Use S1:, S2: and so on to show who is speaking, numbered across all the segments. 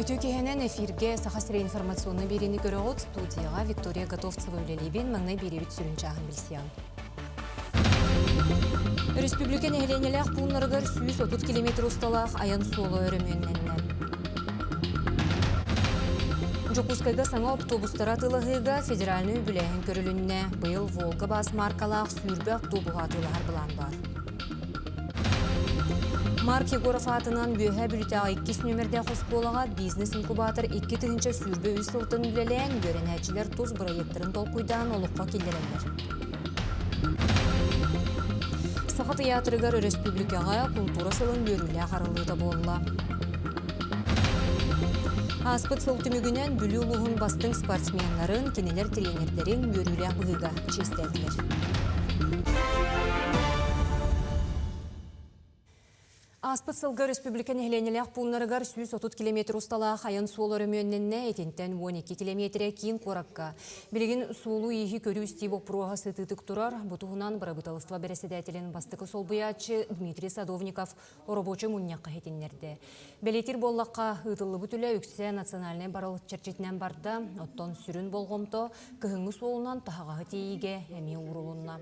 S1: Күтүкеһенен эфирге сахасыра информационный берени көрөгөт студияга Виктория Готовцева үлелебен маңнай беребит сүрүнчагын билсиян. Республиканы эленелек пууннарыгар 130 км усталах аян соло өрөмөнненнен. Жокускайга саңа автобустара тылыгыга федеральный бүлэхин көрүлүнне быйыл Волга бас маркалах сүрбе автобуга тылыгар булан бар. Марк Егоров атынан бөһә бүлітағы 2 нөмірде қосполаға бизнес-инкубатор 2 тігінші сүрбе үз сылтын үлелен көренәчілер тұз проекторын толқуйдан олыққа келдерелер. Сақы театрыгар республикаға культура сылын бөрілі қарылыда болла. Аспыт сыл түмігінен бүлі ұлығын бастың спортсменларын, кенелер тренерлерін бөрілі бұғыға честәділер. Аспыт сылғы республиканы хеленелек пулнарыгар 130 км усталақ аян суол өрөмөнненне этинтен 12 км кейін қоракка. Билигин суолу ихи көрі үстейбі проға сытытык турар, бұтуғынан барабыталыства береседәтелін бастықы солбыячы Дмитрий Садовников оробочы мұнняққа хетиннерді. Белетир боллаққа ұтылы бүтілі үксе национальный барыл черчетінен барда, оттон сүрін болғымто, кығыңы суолунан тағағы тейіге әме урулунна.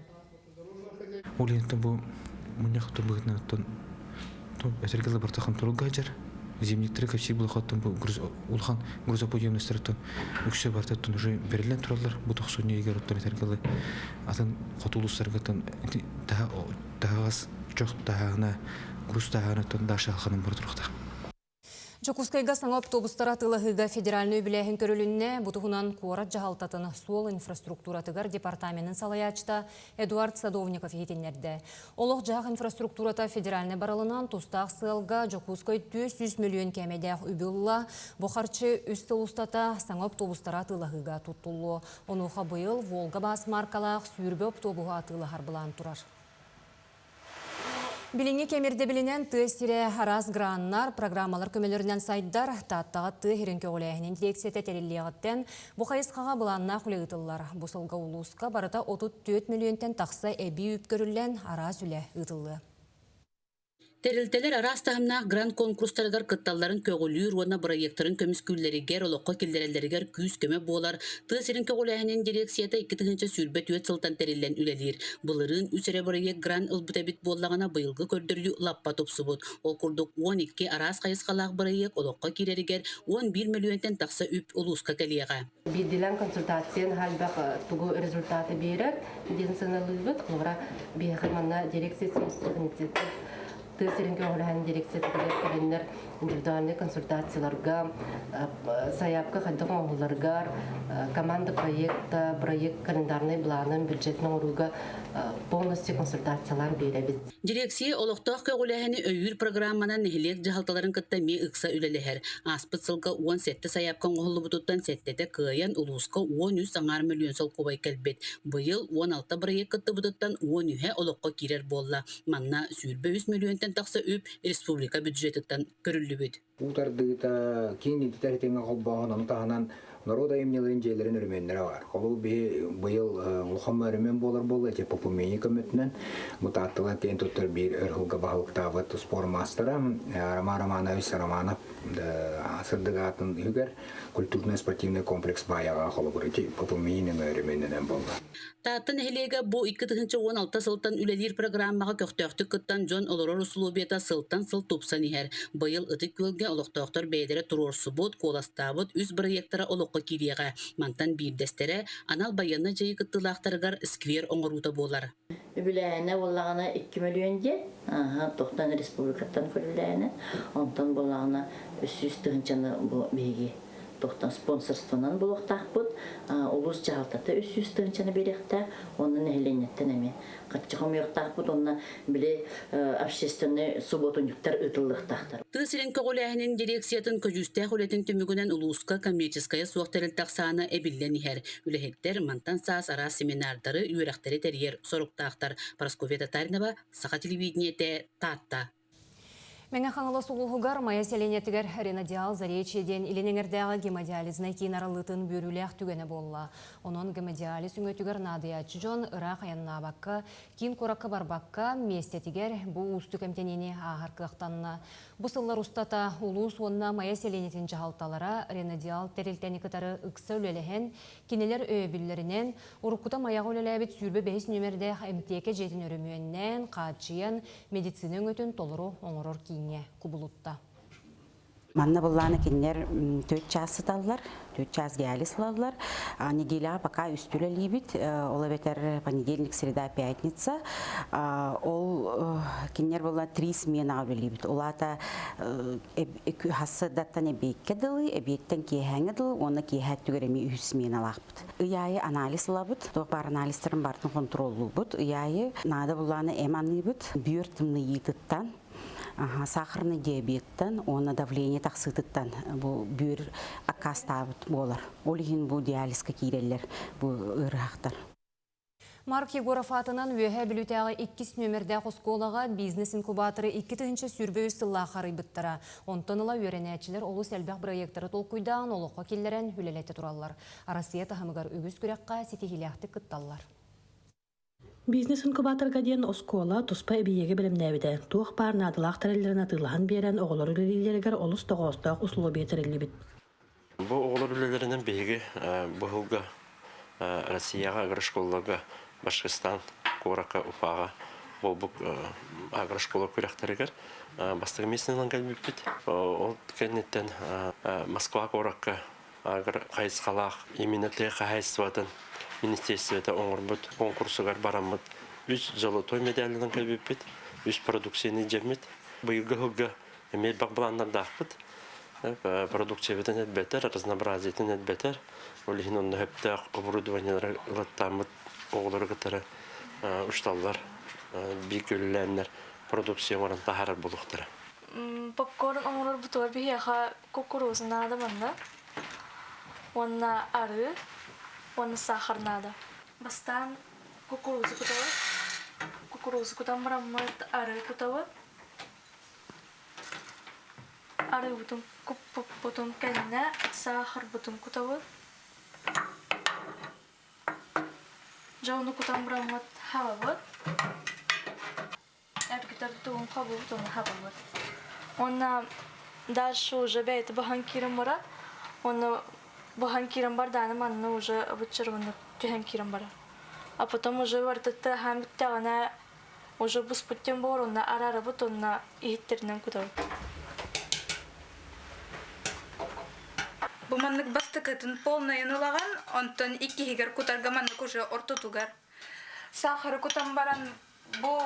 S2: Әсергелі бартақан тұру ғажар. Земниктері көпсей бұл қаттан бұл ұлған грузоподъемностраттан үксе бартаттан уже берілен тұралар. Бұтық сөне егер оттан әсергелі атын қотулыстарғаттан тағағыз жоқ тағағына, груз тағағынаттан дашы алғанын бар тұрықта.
S1: Жокускайга саңа автобустара тылыгыга федеральный бүлэхин көрүлүнне бутугунан куорат жахалтатын суол инфраструктуратыгар департаментин салаячта Эдуард Садовников етенерді. Олық жақ инфраструктурата федеральный барылынан тустақ сылга Жокускай 400 миллион кәмедеғ үбілла бұқарчы үсті ұстата саңа автобустара тылыгыга туттулу. Онуға бұйыл Волга бас маркалақ сүйірбе автобуға тылыгар бұлан тұрар. Билинге кемерде билинен тыстире араз граннар программалар көмелерінен сайдар таттаға тыхерен көгіләйінен дирексияте тәреллиғаттен бұқайысқаға бұланна құлы Бұсылға улуска барыта 34 миллионтен тақса әбі үпкөрілен араз үлі ұтылы.
S3: Терилтелер арастағымнақ грант конкурстарыгар кытталларын көгілір уана проекторын көміскүллерігер, олыққа келдерелерігер күйіз көмі болар. Тысырын көгіләхінен дирексията 2-тігінші сүрбет өт сылтан терилен үлелер. Бұлырын үсірі проект грант ұлбытабит боллағына бұйылғы көрдірді лаппа топсыбыт. Ол күрдік 12 арас қайысқалақ проект олыққа керерігер 11 миллионтен тақса үп ұлысқа кәлеға.
S4: Бидилен консультациян халбақ тугу результаты беріп, денсаналылбыт, олара бейхіманна дирекция Тысырынки оғылаған дирекциятығылар кәрінлер индивидуальный консультацияларға, саяпқа қайдың оғыларға, команда проекта, проект календарный планын, бюджетінің ұруға полностью консультациялар беребіз.
S3: Дирекция олықтақ көғіләхіні өйір программанан нехілек жағалталарын кіттаме ұқса үлелігер. Аспыт сылға 10 сәтті саяпқан оғылы бұтыттан сәттеті күйен ұлысқа 13 миллион сол көбай кәлбет. Бұйыл 16 проект кітті бұтыттан 10 олыққа керер болла. Манна сүйірбе 3 миллион тақса үп республика бюджеттен көрілі бөд.
S5: Утардыгыта кеңінді тәртеңі қолбағынан тағынан народа емнелерін жайларын өрменлері бар. Қолу бұйыл ұлқам өрмен болар, әте попумени көмітінен мұтаттыға тен тұттыр бір өрхілгі бағылықтағы спор мастера Романович Романов асырдығы атын үгер культурно-спортивный комплекс баяға қолу бұрыты попуменінің өрменінен болды.
S3: Тааттын хелеге бұ 2-16 сылтан үлелер программаға көқтөқтік күттан Джон Олорор ұсылубета сылтан сыл тупсан ихер. Бұйыл ұтық көлге олықтақтар бәйдері тұрорсы бұд, қоластабыд, үз проекттара олыққа кереға. Мантан бейдестері анал баянна жайы күттілақтарығар сквер оңырута болар.
S6: Үбіләйіне олағына 2 миллион де, тоқтан республикаттан көріләйіне, онтан болағына 300 тұғынчаны бейге. Тоқтан спонсорствонан болуқтақ бұд, олыс жағалтаты 300 тұғынчаны беректі, оның әйленеттен әме. Қатчықым еқтақ бұд, онына біле общественный субботунюктар ұтылықтақтар.
S3: Тысырын көғіләхінің дирексиятын көжістәқ үлетін түмігінен ұлысқа коммерческая суақтарын тақсаны әбілден ихер. Үләхеттер мантан саас ара семинардары үйрақтары тәрер сорықтақтар. Парасковия Татаринова, Сақа телевидениеті, Татта.
S1: Мәңе қаңылы сұлуғығар майя селенетігер ренадиал заречеден иленеңердегі гемодиализна кейін аралытын бөріләқ түгені болла. Оның гемодиализ үңетігер надыячы жон ұрақ аянна баққа, кейін қораққа барбаққа местетігер бұл ұсты көмтенені ағар қықтанына. Бұсылар ұстата ұлыс онына майя селенетін жағалталара ренадиал тәрелтені кітары ұқса өлеліген, кенелер өйбілерінен ұрыққыта маяғы өлеләбет сүрбі 5 нөмірде әмтеке жетін өрімуеннен, қатшиян, медицинын өтін толыру оңырыр кейін. Кубулутта.
S7: Манна булланы кинер 4 час сыталлар, 4 час диализ алалар. Неделя пока үстүлө либит, ола бетер понедельник, среда, пятница. Ол кинер булла 3 смена либит. Олата хасыдаттан эбекке дылы, эбеттен киэхэңе дылы, оны киэхәт түгереми 3 смена лахбыт. Ыяйы анализ лабыт, бар анализтерин бартын контроллу бут. Ыяйы нада булланы эманы бут, бүйөртімні етіттан. Сахарный диабеттен, оны давление тақсытыттан бұл бүйір акастабыт болар. Олығын бұл диализка кейрелер, бұл ұрақтар.
S1: Марк Егоров атынан өйе білутәғі 2 нөмірді қосқолаға бизнес-инкубаторы 2-тінші сүрбе үстілі қарый бұттыра. Онтаныла өренәтшілер олы сәлбәқ проекттары толқойдан олыққа келдерін үлелетті тұралар. Арасия тахымығар өгіз күрекқа сетихилияқты күтталар.
S8: Бизнес-инкубаторга ден оскола туспа эбиеге билимнәбиде. Туох парна адылақ тәрелерін атылаған берен оғылар үлелерігер олыс тоғыстақ ұсылы бетерілі бит.
S9: Бұл оғылар үлелерінің бейгі бұғылға Россияға агрошколларға Башқистан, Қораққа, Уфаға бұл агрошколлар көріқтерігер бастығы месінен кәлбіп бит. Ол кәнеттен Москва, Қораққа қайысқалақ, именно тәйқа хайсыватын Министерството оңырбыт, конкурсығар барамыд, үз золотой медалінің кәлбеппет, үз продукцияны жемет. Бұйылғы ғылғы әмел бағбыландар дақпыт. Продукциябетін әтбәтер, разнообразиетін әтбәтер. Олығын онны әптәқ оборудованиялар ғылаттамыд, оғылар ғытары, ұшталар, бейк өліләнлер, продукция орын тахарар болуқтары.
S10: Попкорн оңырыр бұтуар бейеға кукурузына адаманна. Онна ары. Он сахар надо. Бастан кукурузу кутава. Кукурузу кутам марамат ары кутава. Ары бутун кенне сахар бутун кутава. Жауну кутам марамат хавават. Эргитар туун хабу бутун хавават. Он дальше уже бейт баханкирам мара. Он Бахан кирам бар даны манна уже обучарваны тюхан кирам бара. А потом уже вартата хамиттагана уже буспуттен борунна арара бутунна ихиттернен кутау.
S11: Бу маннык бастыкатын полный нулаган, онтон 2 хигер кутарга маннык уже ортотугар. Сахар кутам баран бу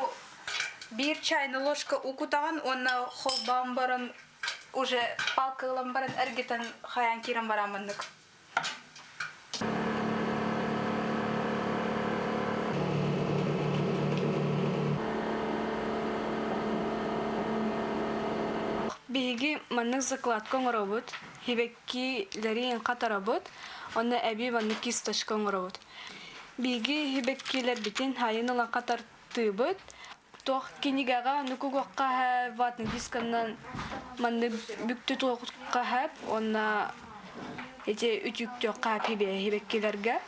S11: 1 чайный ложка укутаган, онна холбам баран уже палкалам баран эргитен хаян кирам бара маннык.
S10: Биги маннык закладка оңоробут, хибекки лерин катарабут, онна эби маннык кисточка оңоробут. Биги хибеккилер битин хайын олан катар тыбыт, тох кинигага нукугоққа ватны дисканнан маннык бүкті тоққа хэп, онна эти үтүктө қап хибеккилерге.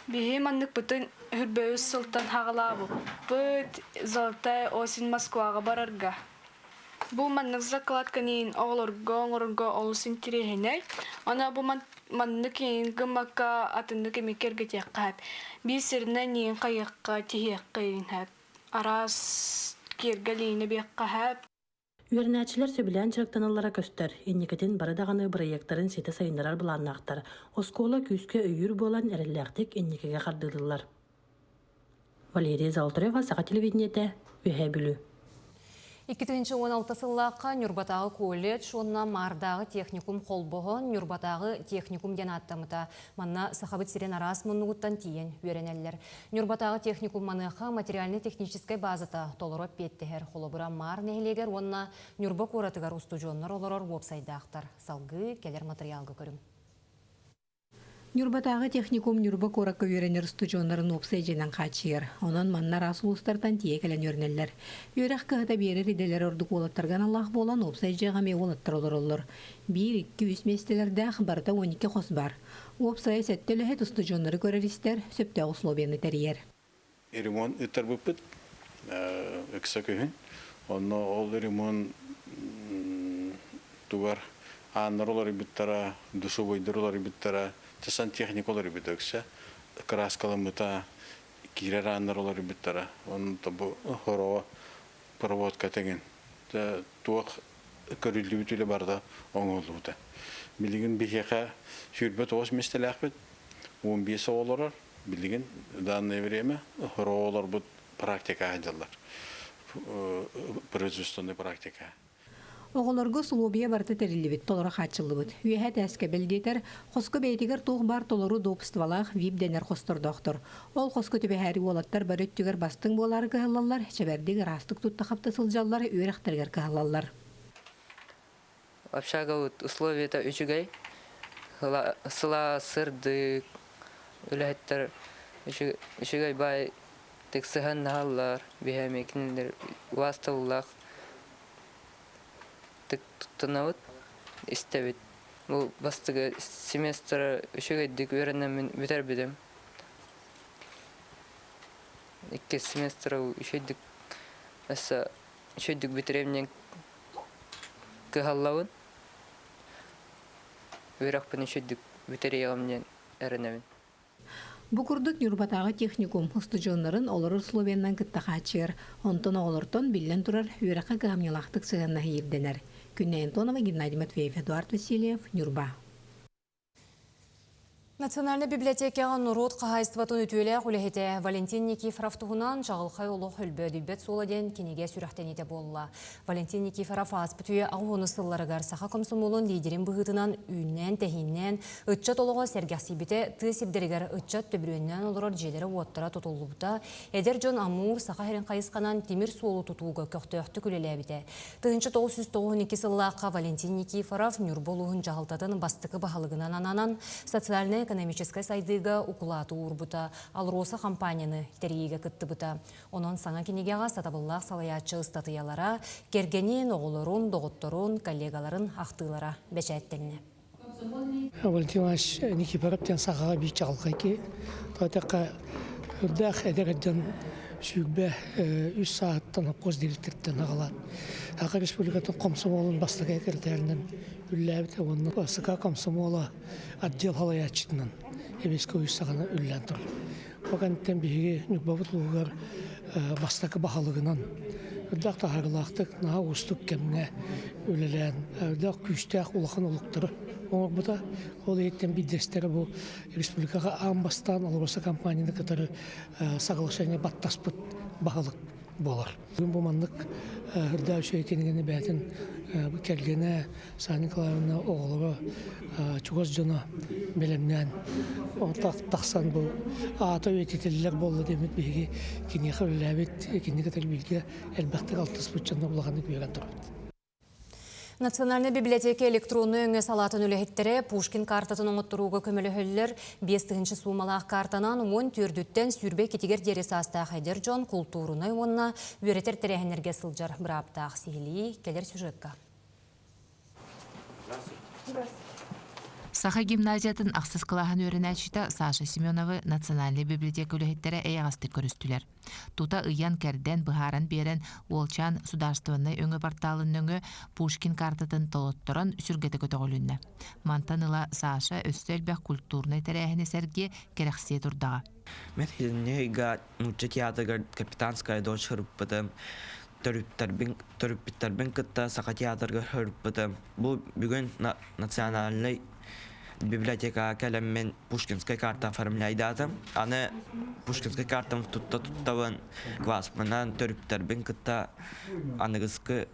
S10: Биги маннык бутын хүрбөйүс сылтан хағалабы, бұт золотай осин Москваға барарга. Бу маннык закладканин оңорго олусын тирехинек. Ана бу маннык гымакка атындык эмекерге теккап. Бисирне нин кайыкка тиеккин хап. Арас кергелине бекка хап.
S8: Үрнәтчілер сөбілән чырықтаналара көстер. Еннекетін барадағаны проекттарын сеті сайындарар бұланнақтар. Оскола күске өйір болан әрілләқтік еннекеге қардылылар. Валерия Залтырева, Саға телевидениеті, өйе бүлі.
S1: 2016 сыллаққа Нюрбатағы колледж, онна Мардағы техникум қолбығы, Нюрбатағы техникум ден аттамыта. Манна сақабыт сирен арас мұнығыттан тиен өренелер. Нюрбатағы техникум маныға материальны-техническай базата толырып беттігер. Холобыра мар нәхелегер, онна Нюрба коратығар ұсту жонлар оларар вопсайдақтар. Салғы келер материалғы көрім.
S12: Нюрбатағы техникум Нюрба коракка үйренер студионların опсай женен қачыр. Онан маннар асулыстардан тиекелен өрнелер. Үйрек кығыта берер иделер ордық олаттарған Аллах болан опсай жағаме олаттар олар олар. 1-2 местелерді барда 12 қос бар. Опсай сәттелі хет студионları көрерістер сөпті условияны тәрiyер.
S13: Ремонт үттер бұппыт, үксі күйін. Оны ол ремонт тугар аннар олар биттара, душу бойдар олар биттара, часан техник олар биттөксө, краскаламыта кирер аннар олар биттара. Оны табу хороо проводка теген. Туак көрүлү бүтүлө барда оңолууда. Билигин бихека сүрбөт ос местелакбыт. 15 олар билигин данное время хороо бут практика адалар. Производственная практика.
S12: Оғыларғы сұлубия барты тәрілі толыра қатшылы бұд. Үйәт әске білдетер, қосқы бәйтігер туғы бар толыру допыстывалақ вип денер қостыр доқтыр. Ол қосқы төбе әрі олаттар бар өттігер бастың болары кығылалар, чәбәрдегі растық тұтта қапты сылжалар өріқтіргер кығылалар.
S14: Общага условия-то үчігай, сыла, сырдық, үләттер үчігай бай, тек сыған нағалар, бейәмекінлер, уастылылақ, тек тұттынауыт, істебет. Бұл бастығы семестрі үшігайдік өріннен бітер бедем. 2 семестрі үшігайдік бітіремнен кығалауын. Өріқпен үшігайдік бітіреғымнен әрінемін.
S12: Бұқырдық Нюрбатағы техникум студионларын олар Словеннан кітті қачыр. Онтон оғылыртон білден тұрар өріққа қағамнелақтық сығанна ерденер. Күннен Тонова, Геннадий Матвеев, Эдуард Васильев, Нюрба.
S1: Национальный библиотекаға нұрот қағайыстыватын өтуелі құлехеті Валентин Никифоров тұғынан жағылқай олық үлбі дүйбет соладен кенеге сүріқтен ете болла. Валентин Никифоров аспытуе ағуыны сылларығар сақа комсомолын лидерін бұғытынан үйінен, тәхиннен, үтчат олығы сәргәсібіте тысипдерігер үтчат төбірюеннен олырар желері уаттара тұтылуыта, әдер Джон Амур сақа херін қайысқанан темір суолу тұтуға көқтөйіқті күлелі әбіте. 1992 сыллаққа Валентин Никифоров Нюрболуғын жағылтатын бастықы бағалығынан ананан социальный экономическая сайдыга укулату урбута, алроса компанияны терейге кыттыбыта. Онон саңа кенегеға сатабыллақ салаячы статыялара, кергенен оғылырын, доғытторын, коллегаларын ақтылара бәчәттеліне.
S15: Валентин Иванович Никифоровтен сағаға бей чағылқайки. Тойтаққа үрдәқ әдерден сүйгбе 3 сағаттан қоз директорттен ағалады. Ақы республикатын комсомолын бастығы әкірдерінен үлләбіті оның басыға комсомолы отдел халаячытынан әбескі 3 сағана үллән тұр. Оғанттен бейге нүкбабыт ұлғар бастықы бағалығынан үрдәқ тағарғылақтық наға ұстық кәміне үлілән, үрдәқ күштәқ ұлықын ұлықтыры. Оңыр бұда ол еттен бидестері бұл республикаға амбастан алыбасы компанияны кітары сағылышайны баттаспыт бағалық болар. Бүгін бұл маңдық үрдә үші екенігені бәтін кәргені Сан Николаевна оғылығы чуғыз жона белемнен тақсан бұл ата өтетелілер болды демет бейге кенеқі үләбет, кенеқі тәлбейге әлбәқтік алтыс бұтчанды бұлағаны көйген тұрады.
S1: Национальный библиотека электронный өңі салатын үліхеттері Пушкин картатын оңыттыруға көмілі хөлілер 5-ші сумалақ картанан 10 түрдіттен сүрбе кетігер дересі астақ Хайдер Джон культурыны онына өретер тәрәхінерге сылжар бұраптақ сейлі келер сюжетка.
S16: Саха гимназиятын ақсыз қылахан өрінәчіті Саша Семеновы Национальный библиотека үліхеттері әйағасты көрістілер. Тута ыян кәрден бұхаран берен Олчан сударстванный өңі порталын өңі Пушкин картатын толоттырын сүргеті көтіғілінні. Мантаныла Саша өстелбәк культурный тәрәхіні сәрге керексе тұрдаға.
S17: Мен хиліне үйға мұчы театрға капитанская дочь хырыппыды. Төріппіттербін кітті сақа театрға хырыппыды. Бұл бүгін национальный библиотека кәлеммен Пушкинская карта оформляйдаты. Аны Пушкинская карта тұттавын кваспынан төріптербін кітті анығызқы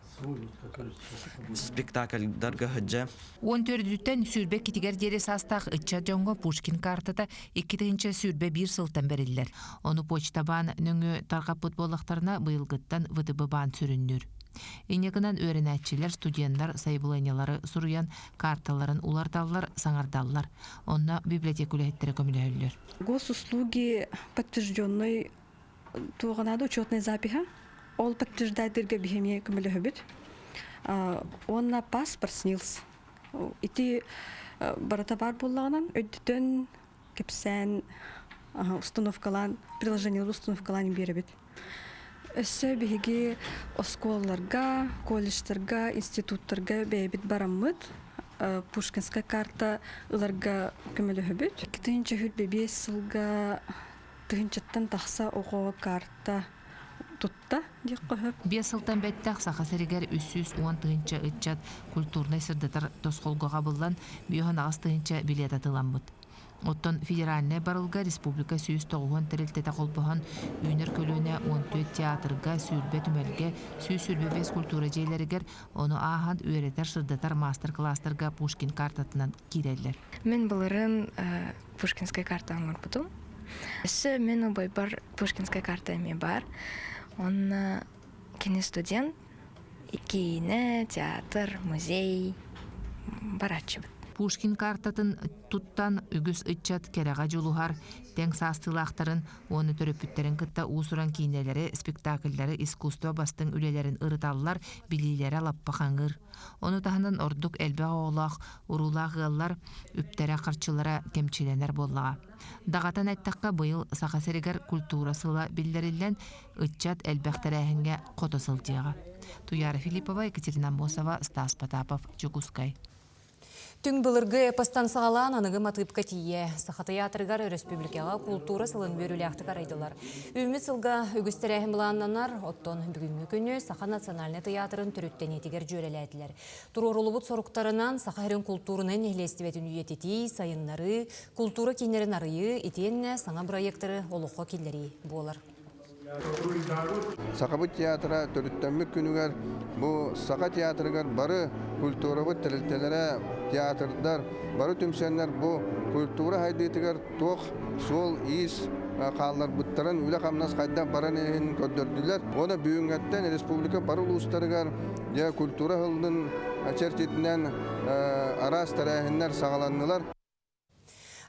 S17: спектакльдарға хүджі.
S16: 14-ден сүрбе кетігер дері састақ үтча жоңға Пушкин картата 2-ші сүрбе 1 сылтан берілер. Оны почтабан нөңі тарғап бұтболықтарына бұйылғыттан вұдыбы бан сүріннір. Инекынан өренәтчилер, студенттар сайбылайнялары суруян карталарын улардаллар, саңардаллар. Онна библиотека үлэхеттері көміләулер.
S18: Госуслуги подтвержденной туғанады учетной запиха. Ол подтверждает дырга бихемия көміләхөбіт. Онна паспорт снился. Ити барата бар боллағынан өддітін кепсән установкалан, приложение установкалан беребит. Өссө биһиги осколларга, колледждарга, институттарга бэйбит бараммыт. Пушкинская карта ыларга көмөлөһөбүт. 2005 сылга тыгынчаттан тахса ого карта тутта дип коһып.
S16: 5 сылтан бәттәк сахасыригер 310 ытчат культурный сырдатар тосколгога буллан биохан астыгынча билет атыламбыт. Оттон федеральный барылга республика сүйіс тоғуын тірілтеті қолбыған үйнер көліне 14 театрға, сүрбе түмелге, сүрбе бес культура жейлерігер, оны ағын өретер сырдатар мастер-кластарға Пушкин картатынан кирелер.
S19: Мен бұлырын Пушкинская карта аңыр бұдым. Өсі мен ұбай бар Пушкинская карта әме бар. Он кені студент, кейіне, театр, музей барачы бұд.
S16: Пушкин картатын туттан үгіс ытчат кереға жолуғар, тәң састылақтарын, оны төрөпүттерін кытта уусуран кейнелері, спектакльлері, искусство бастың үлелерін ырыталылар, билилері лаппақаңыр. Оны тахынан ордук әлбе оғылақ, урулақ ғыллар, үптері қарчылара кемчиленер боллаға. Дағатан әттаққа бұйыл сақасыригер культурасыла білдерілен ытчат әлбәқтәрәхінге қотосылдияға. Туяра Филиппова, Екатерина Босова, Стас Потапов, Чукускай.
S1: Түң бұлырғы эпостан сағалан анығы матыпқа тие. Сақатаятырғар республикаға культура сылын бөріліяқты қарайдылар. Үміт сылға үгістірәхім бұланнанар, оттон бүгінгі күні Сақа национальный театрын түріттен етігер жөреләділер. Тұрорылыбыт соруқтарынан Сақайрын культурының елестібетін үйететі, сайынлары, культура кейнерін арıyы, етенне саңа проекторы олыққа келдері болар.
S20: Сақабыт театра төрүттәммік күнігер, бұл Сақа театрыгар бары культурабыт тәрілтелері театрдар, бары түмсенлер бұл культура хайдетігер тоқ, сол, ис, қалар бұттарын үлі қамнас қайда баран ехін көддірділер. Оны бүйінгеттен республика бары ұлыстарыгар, культура ғылдың чертетінен арас тәрәхінлер сағаланылар.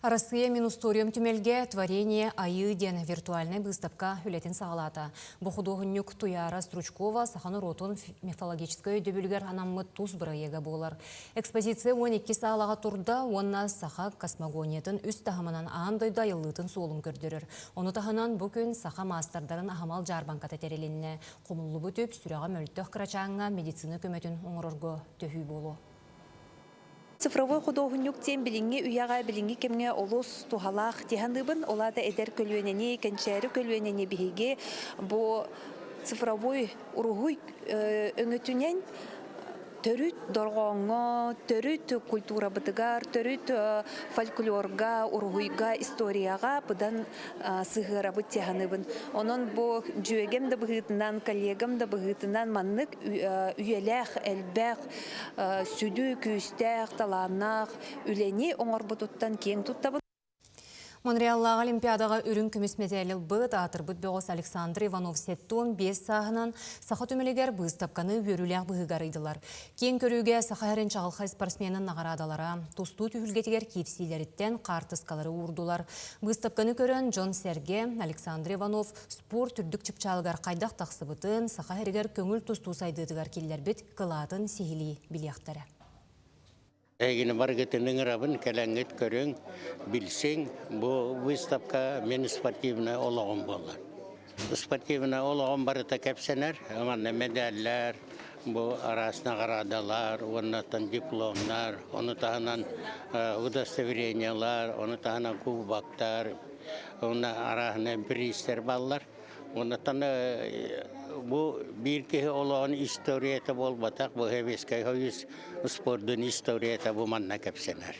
S1: Россия Минусториум түмелге творение айы ден виртуальный выставка үлетін сағалата. Бұхудоғыннюк Туяра Стручкова Саханы Ротон мифологическое дөбілгер анаммы туз бұрайеға болар. Экспозиция 12 сағалаға турда, онна Саха космогониятын үст тағымынан аңдойда еллытын солым көрдірір. Оны тағынан бүкін Саха мастардарын ахамал жарбанката терелінне. Құмылы бұтөп сүріға мөлттіқ қырачаңға медицина көметін оңырырғы төхүй болу.
S21: Цифровой художник тем билинги уяга билинги кемге олос тухалах тихандыбын олада эдер көлүенени кенчери көлүенени биһиге бу цифровой уругуй өңөтүнен төрүт доргоңго төрүт культура бытыгар төрүт фольклорга уругуйга историяга быдан сыгырабыт тихандыбын онон бу жүйегем да быгытынан коллегам да быгытынан маннык үйелэх элбэх сүдү күстэх таланнах үлени оңорбутуттан кең туттабы.
S1: Монреаллағы Олимпиадаға үрін күміс медалил бұд атырбыт бөғыс Александр Иванов сеттон 5 сағынан сақа түмелегер бұстапқаны өріләқ бұғығарыдылар. Кен көріге сақа әрін чағылқай спортсменін нағарадалара, тусту түйілгетігер кепсилеріттен қартысқалары урдулар. Бұстапқаны көрін Джон Серге, Александр Иванов спорт түрдік чыпчалығар қайдақ тақсыбытын сақа әрігер көңіл тусту сайдыдығар келдер біт қылатын сихили білияқтары.
S22: Эгини баргетинин рабын келеңет көрөң билсең, бу выставка мен спортивный ологон болар. Спортивный ологон барыта кепсенер, аманна медальлер, бу арасына карадалар, оннан дипломдар, оны тагынан удостоверениялар, оны тагынан кубактар, оны арасына пристер баллар. Оннан bu bir ki olan istoriyete bol batak bu heveskay hoyus sportun istoriyete bu manna kapsener.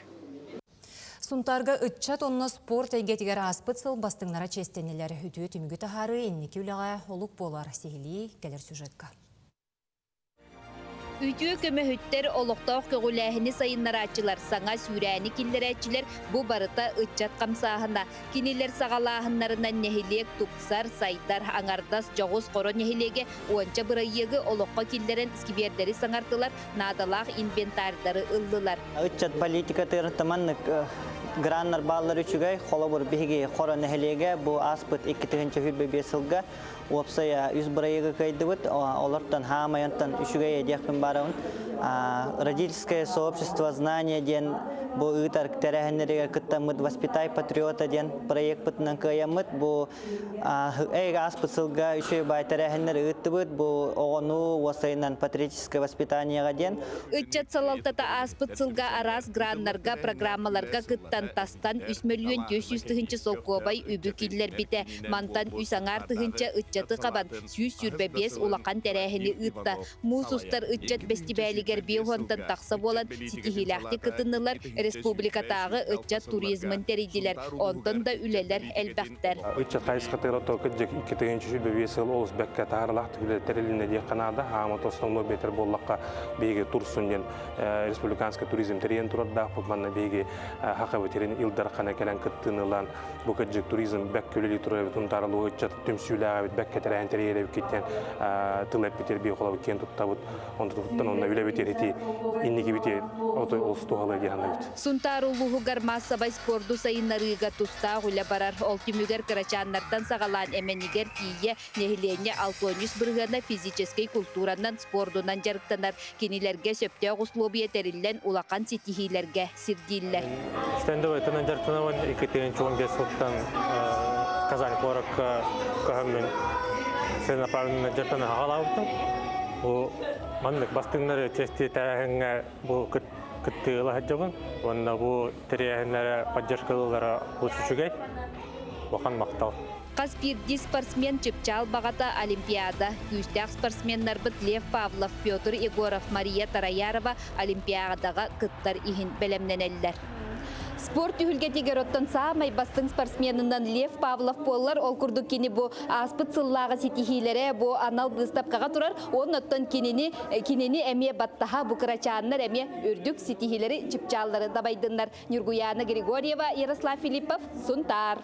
S1: Сунтарга ытчат онна спорт әйгетігер аспытсыл бастыңнара честенелер үтіі түмігі тахары еннекі үліға олық болар сихили келер сюжетка.
S2: Ütüö kömöhütter oloqtaq kögülähini sayınnaratçılar, sağa sürəni killeräçiler bu barıta ıtçat kamsahına. Kiniler sağalahınlarından nehilek tupsar, saytar, angardas, jağız qoro nehilege, onca bırayıgı oloqqa killeren iskiberderi sanartılar, nadalaq inventarları ıldılar.
S4: Itçat politika tırtamanlık granlar bağları üçügay, kolabur bihigi qoro nehilege, bu aspıt 2-5 yılga, Opsaya yüz bırayıgı kaydıbıt, олардан хамаянтан үшігай едекпін барауын. Родительское сообщество знания ден bu ıtar terehenneriga kıttamıt vaspitai patriota den proyekt pıtnan kıyamıt bu ey aspısılga üçü bay terehenneri ıttıbıt bu oğunu vasayınan patriotiske vaspitaniyaga den.
S2: Itçat salaltata aspısılga aras granlarga programmalarga kıttan tastan 3 milyon 400 tıhınçı solkobay übükiller bite mantan 3 anar tıhınça ıtçatı kaban 100 sürbebes ulaqan tereheni ıtta. Musustar ıtçat bestibeliger biyontan taqsa bolan sitihilahti kıtınılar Respublikatağı ıtçat turizmin teridiler. Ondan da üleler elbəkter.
S23: Itçat kayıska tığıratı kıtcak 2-5 yıl oluz bekka tağırlaq tügüle teriline diye kanada hamut ostamlı beter bollaqqa beyge tursun den Respublikanska turizm teriyen turadda putmanna beyge haqabı terin ildar qana kelen kıttığınılan bu kıtcak turizm bek köleli turabı tuntarılı ıtçat tümsüyle bekka teriyen teriyele bükitten tılep biter bir qola bükken tuttabıt onu tuttan onunla üle biter eti inniki biter oto olsu tuhalı diyanla bit.
S2: Suntaruluhu garmas sabay spordu sayınlarıga tusta hule barar oltimüger kıraçanlardan sağalan emeniger tiye nehilene altonus bırgana fiziçeskey kulturandan spordunan jarıktanar kinilerge söpte guslobiye terilen ulaqan sitihilerge sirdiller.
S23: Stende vaytanan jarıktanan 2-10 sılttan Kazan Korakka kahamın sen aparın jarıktanan haqalawıttım. Bu manlık bastığınları testi tağınga bu Kıttığıla hacabın, onda bu tereyhenlere, pajjarkalılara bu süçügey, bakan maktal.
S2: Qas birdi sportsmen çıpçal bağata olimpiada. Güstaq sportsmenler bit Lev Pavlov, Pyotr Egorov, Mariya Tarayarova olimpiadaga kıttar ihin belemneneller. Sport ühülgetiger ottan sağmay bastın sportsmeninden Lev Pavlov bollar ol kurduk kini bu aspıt sıllağı sitihilere bu anal bıstapkaga turar. Onun ottan kinini emiye battaha bu kıraçanlar emiye ürdük sitihileri çıpçalları dabaydınlar. Nurguyana Grigorieva, Yaroslav Filipov, Suntar.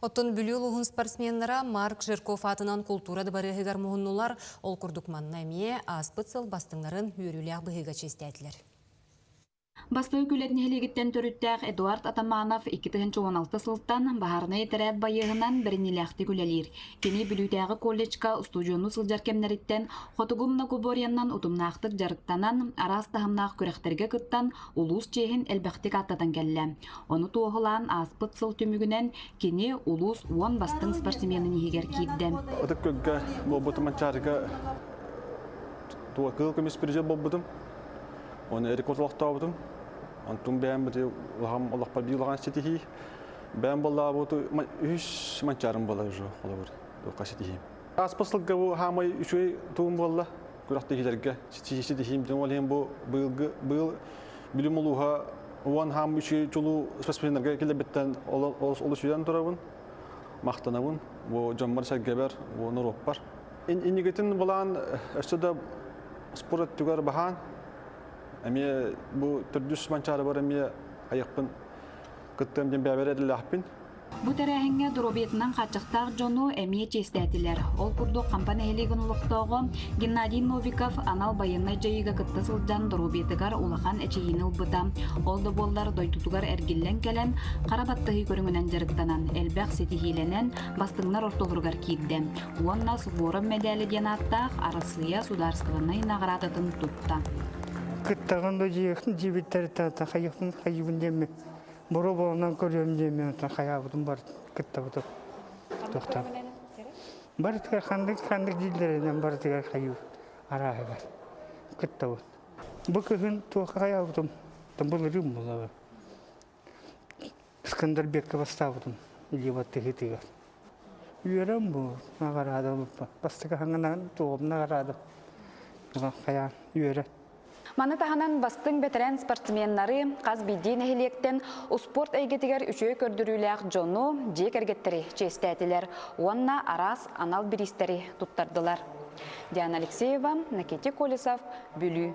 S1: Оттон бүлі ұлығын спортсменлера Марк Жирков атынан культурады барығығар мұғыннулар ол күрдік әмие аспыт сыл бастыңларын үйрілі бұғыға честәділер.
S24: Басты күлет нехелегіттен төріттәқ Эдуард Атаманов 2016 сылттан бағарны етерәт байығынан бірінеләқті күлелер. Кені бүлітәғі колледжка студиону сылжар кемнеріттен Хотугумна Губоряннан ұтымнақтық жарықтанан арас тағымнақ көріқтерге күттан улус чейін әлбәқтік аттатан кәлі. Оны туғылан аспыт сыл түмігінен кені улус 10 бастың спортсменін егер кейдді.
S13: Отық көлгі болбытыман чарыға туға қыл көмес бірже болбытым. Оны рекордлықтау бұдым. Антон бәм біде ұлғам Аллахпа бейілған сетихи. Бәм болла бұды үш манчарым болла ұжы қолы бір ұлға сетихи. Аспасылға бұл хамай үшөй туым болла. Көрақтегілерге сетихим ден ол бұл білім ұлуға оған хам үшөй чолу спортсменлерге келебеттен олы сүйден тұрабын. Мақтанабын. Бұл жаммар сәргебер, бұл нұр оппар. Иннегетін болған өстеді спорт түгер бахан. Әме бұл түрдіс манчары бар әме аяқпын күттімден бәбер әділі ақпын.
S24: Бұ тәрәхіңе дұробетінен қатшықтақ жону әме честәтілер. Ол күрді қампан әйелеген ұлықтауғы Геннадий Новиков анал байынна жайыға күтті сылдан дұробетігар ұлақан әчейіні ұлбыта. Олды болдар дойтутугар әргеллен кәлен, қарабаттығы көріңінен жарықтанан, әлбәқ сетихиленен бастыңнар ортолырғар кейді. Уанна суворым медалі ден аттақ арасыя сударстығыны нағыратытын тұтта.
S25: Кыттағанда жебеттері тағыта қайықтың қайыбын деме. Бұры болынан көрем деме, қайабыдың бар кытта бұтып. Тоқтап. Бар тігер қандық дейлерінен бар тігер қайып арағы бар. Кытта бұд. Бұл күйін тоққа қайабыдым. Бұл рым болығы. Скандербекке бастабыдым. Лебаттығы тігер. Үйерім бұл. Нағарады бұлпа. Бастығы хаңынан тоғым нағарады. Қая үйері.
S24: Маны тағанан бастың бетерен спортсменлары қаз биден әхелектен спорт әйгетігер үшөй көрдіріләқ жону жек әргеттері честәтілер. Онна арас анал биристері тұттардылар.
S3: Диана Алексеева, Никита Колесов, Бүлі.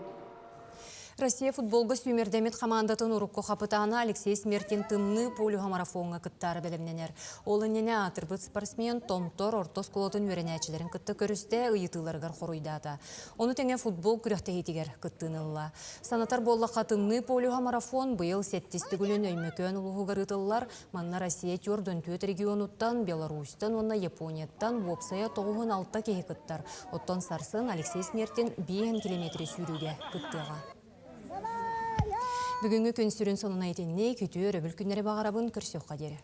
S1: Россия футболга сүймердемет командатын урукко хапытаны Алексей Смертин тымны полюға марафонға кыттары белемненер. Ол инене атырбыт спортсмен Томтор ортос колотын веренәчілерін кытты көрісте ыйытыларғар хоруйдата. Оны теңе футбол күрәхтәхетігер кыттынылла. Санатар боллақа тымны полюға марафон бұйыл сеттісті күлін өймекөн ұлығығар ытыллар. Манна Россия тюрдон төт регионуттан, Беларусьтан, онна Японияттан вопсая 9-6 кеге кыттар. Оттон сарсын Алексей Смертин 5 километр сүйрүге кыттыға. Бүгінгі күн сүрін сонына етенне күтір өбіл күннері бағарабын көрсеуқа дері.